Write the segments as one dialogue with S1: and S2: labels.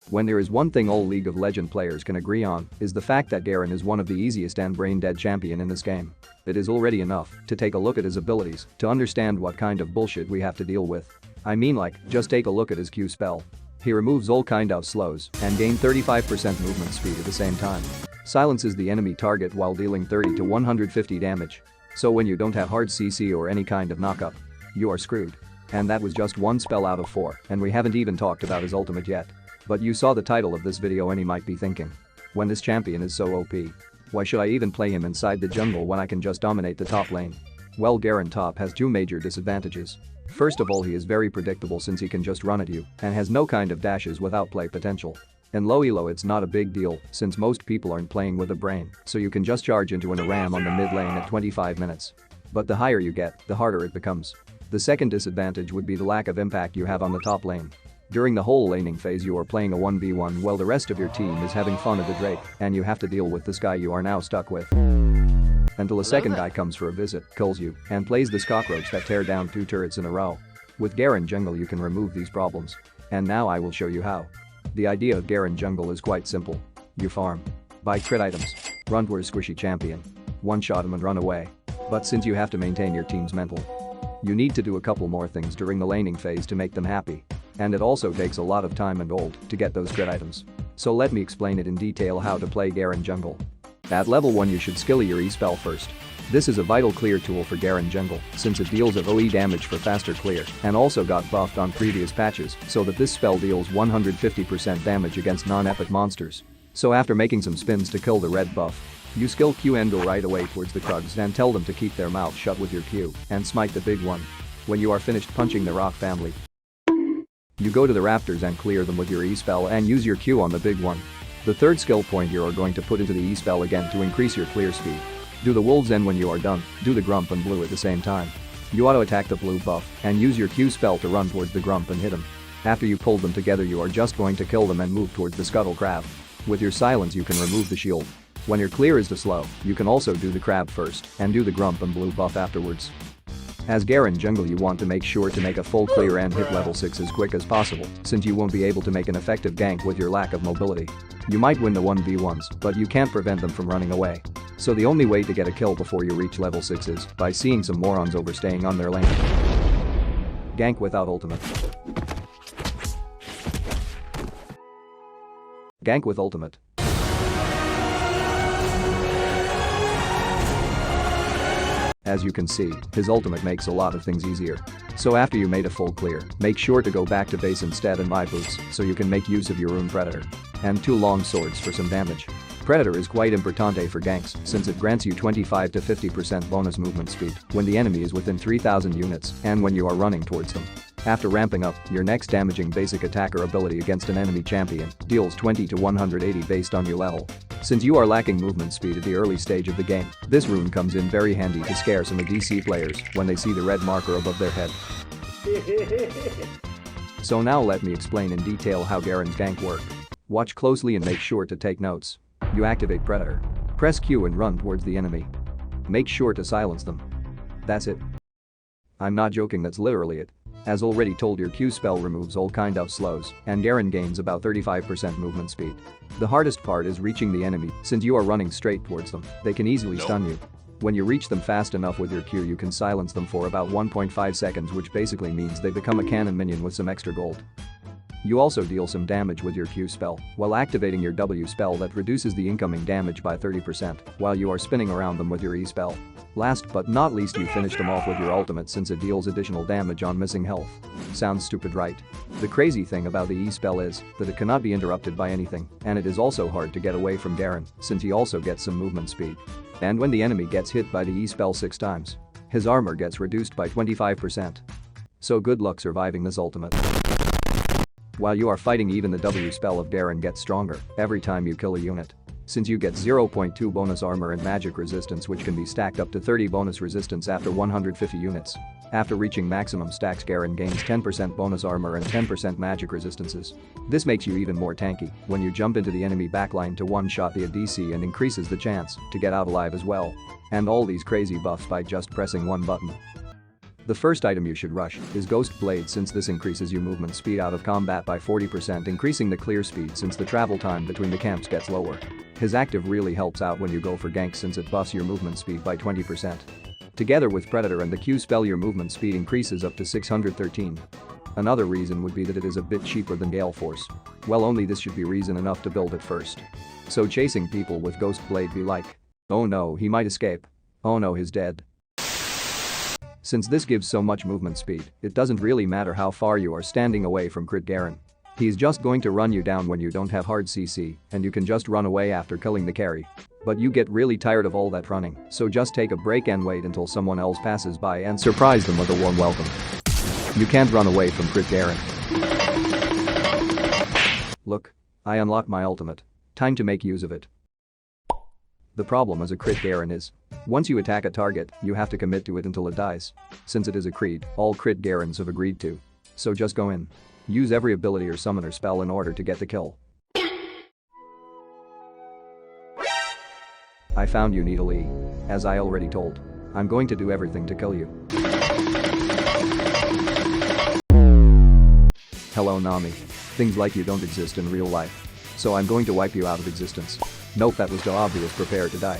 S1: When there is one thing all League of Legends players can agree on, is the fact that Garen is one of the easiest and brain-dead champion in this game. It is already enough to take a look at his abilities to understand what kind of bullshit we have to deal with. I mean, like, just take a look at his Q spell. He removes all kind of slows and gain 35% movement speed at the same time. Silences the enemy target while dealing 30 to 150 damage. So when you don't have hard CC or any kind of knockup, you are screwed. And that was just one spell out of 4, and we haven't even talked about his ultimate yet. But you saw the title of this video and you might be thinking, when this champion is so OP, why should I even play him inside the jungle when I can just dominate the top lane? Well, Garen top has two major disadvantages. First of all, he is very predictable since he can just run at you and has no kind of dashes without play potential. In low elo it's not a big deal since most people aren't playing with a brain, so you can just charge into an ARAM on the mid lane at 25 minutes. But the higher you get, the harder it becomes. The second disadvantage would be the lack of impact you have on the top lane. During the whole laning phase you are playing a 1v1 while the rest of your team is having fun at the Drake and you have to deal with this guy you are now stuck with. Until a second guy comes for a visit, kills you, and plays this cockroach that tear down 2 turrets in a row. With Garen Jungle you can remove these problems. And now I will show you how. The idea of Garen Jungle is quite simple. You farm. Buy crit items. Run towards squishy champion. One-shot him and run away. But since you have to maintain your team's mental, you need to do a couple more things during the laning phase to make them happy. And it also takes a lot of time and gold to get those crit items. So let me explain it in detail how to play Garen Jungle. At level 1 you should skill your E-spell first. This is a vital clear tool for Garen Jungle since it deals of OE damage for faster clear and also got buffed on previous patches so that this spell deals 150% damage against non-epic monsters. So after making some spins to kill the red buff, you skill Q and go right away towards the Krugs and tell them to keep their mouth shut with your Q and smite the big one. When you are finished punching the rock family, you go to the raptors and clear them with your E-spell and use your Q on the big one. The third skill point you are going to put into the E-spell again to increase your clear speed. Do the wolves and when you are done, do the grump and blue at the same time. You auto attack the blue buff and use your Q spell to run towards the grump and hit him. After you pull them together you are just going to kill them and move towards the scuttle crab. With your silence you can remove the shield. When your clear is too slow, you can also do the crab first and do the grump and blue buff afterwards. As Garen Jungle you want to make sure to make a full clear and hit level 6 as quick as possible since you won't be able to make an effective gank with your lack of mobility. You might win the 1v1s but you can't prevent them from running away. So the only way to get a kill before you reach level 6 is by seeing some morons overstaying on their lane. Gank without ultimate. Gank with ultimate. As you can see, his ultimate makes a lot of things easier. So after you made a full clear, make sure to go back to base instead and buy boots so you can make use of your rune Predator. And 2 long swords for some damage. Predator is quite importante for ganks since it grants you 25 to 50% bonus movement speed when the enemy is within 3000 units and when you are running towards them. After ramping up, your next damaging basic attacker ability against an enemy champion deals 20 to 180 based on your level. Since you are lacking movement speed at the early stage of the game, this rune comes in very handy to scare some ADC players when they see the red marker above their head. So now let me explain in detail how Garen's gank work. Watch closely and make sure to take notes. You activate Predator. Press Q and run towards the enemy. Make sure to silence them. That's it. I'm not joking, that's literally it. As already told, your Q spell removes all kind of slows and Garen gains about 35% movement speed. The hardest part is reaching the enemy since you are running straight towards them. They can easily stun you. When you reach them fast enough with your Q you can silence them for about 1.5 seconds, which basically means they become a cannon minion with some extra gold. You also deal some damage with your Q spell while activating your W spell that reduces the incoming damage by 30% while you are spinning around them with your E spell. Last but not least, you finish them off with your ultimate since it deals additional damage on missing health. Sounds stupid, right? The crazy thing about the E spell is that it cannot be interrupted by anything, and it is also hard to get away from Garen since he also gets some movement speed. And when the enemy gets hit by the E spell 6 times, his armor gets reduced by 25%. So good luck surviving this ultimate. While you are fighting, even the W spell of Garen gets stronger every time you kill a unit. Since you get 0.2 bonus armor and magic resistance, which can be stacked up to 30 bonus resistance after 150 units. After reaching maximum stacks, Garen gains 10% bonus armor and 10% magic resistances. This makes you even more tanky when you jump into the enemy backline to one-shot the ADC and increases the chance to get out alive as well. And all these crazy buffs by just pressing one button. The first item you should rush is Ghost Blade, since this increases your movement speed out of combat by 40%, increasing the clear speed since the travel time between the camps gets lower. His active really helps out when you go for ganks since it buffs your movement speed by 20%. Together with Predator and the Q spell, your movement speed increases up to 613. Another reason would be that it is a bit cheaper than Gale Force. Well, only this should be reason enough to build it first. So chasing people with Ghost Blade be like, oh no, he might escape. Oh no, he's dead. Since this gives so much movement speed, it doesn't really matter how far you are standing away from Crit Garen. He's just going to run you down when you don't have hard CC, and you can just run away after killing the carry. But you get really tired of all that running, so just take a break and wait until someone else passes by and surprise them with a warm welcome. You can't run away from Crit Garen. Look, I unlocked my ultimate. Time to make use of it. The problem as a Crit Garen is, once you attack a target, you have to commit to it until it dies. Since it is a creed, all Crit Garens have agreed to. So just go in. Use every ability or summon or spell in order to get the kill. I found you, Needle E. As I already told, I'm going to do everything to kill you. Hello, Nami. Things like you don't exist in real life. So I'm going to wipe you out of existence. Nope, that was too obvious. Prepare to die.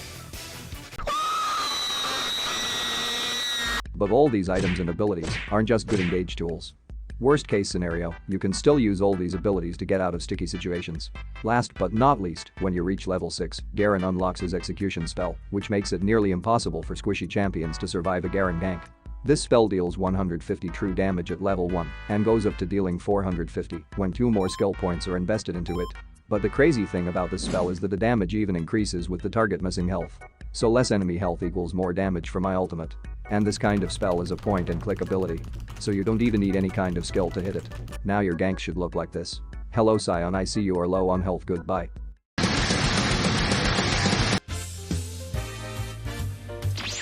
S1: But all these items and abilities aren't just good engage tools. Worst case scenario, you can still use all these abilities to get out of sticky situations. Last but not least, when you reach level 6, Garen unlocks his execution spell, which makes it nearly impossible for squishy champions to survive a Garen gank. This spell deals 150 true damage at level 1 and goes up to dealing 450 when 2 more skill points are invested into it. But the crazy thing about this spell is that the damage even increases with the target missing health. So less enemy health equals more damage for my ultimate. And this kind of spell is a point and click ability. So you don't even need any kind of skill to hit it. Now your gank should look like this. Hello Scion, I see you are low on health, goodbye.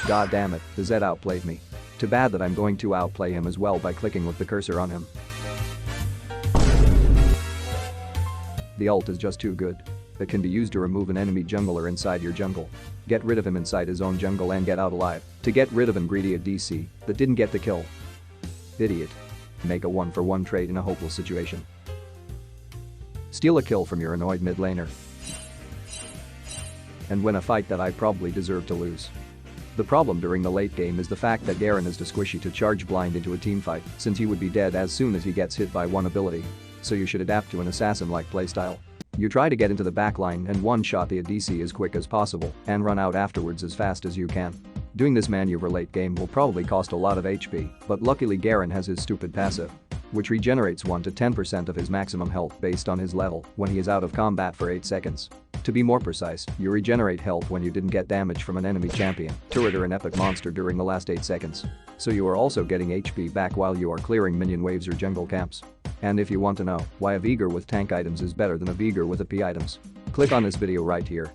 S1: God damn it, the Zed outplayed me. Too bad that I'm going to outplay him as well by clicking with the cursor on him. The ult is just too good. It can be used to remove an enemy jungler inside your jungle. Get rid of him inside his own jungle and get out alive. To get rid of an greedy ADC that didn't get the kill. Idiot. Make a 1-for-1 trade in a hopeless situation. Steal a kill from your annoyed mid laner. And win a fight that I probably deserve to lose. The problem during the late game is the fact that Garen is too squishy to charge blind into a teamfight, since he would be dead as soon as he gets hit by one ability. So you should adapt to an assassin-like playstyle. You try to get into the backline and one-shot the ADC as quick as possible and run out afterwards as fast as you can. Doing this maneuver late game will probably cost a lot of HP, but luckily Garen has his stupid passive, which regenerates 1 to 10% of his maximum health based on his level when he is out of combat for 8 seconds. To be more precise, you regenerate health when you didn't get damage from an enemy champion, turret or an epic monster during the last 8 seconds. So you are also getting HP back while you are clearing minion waves or jungle camps. And if you want to know why a Vigor with tank items is better than a Vigor with AP items, click on this video right here.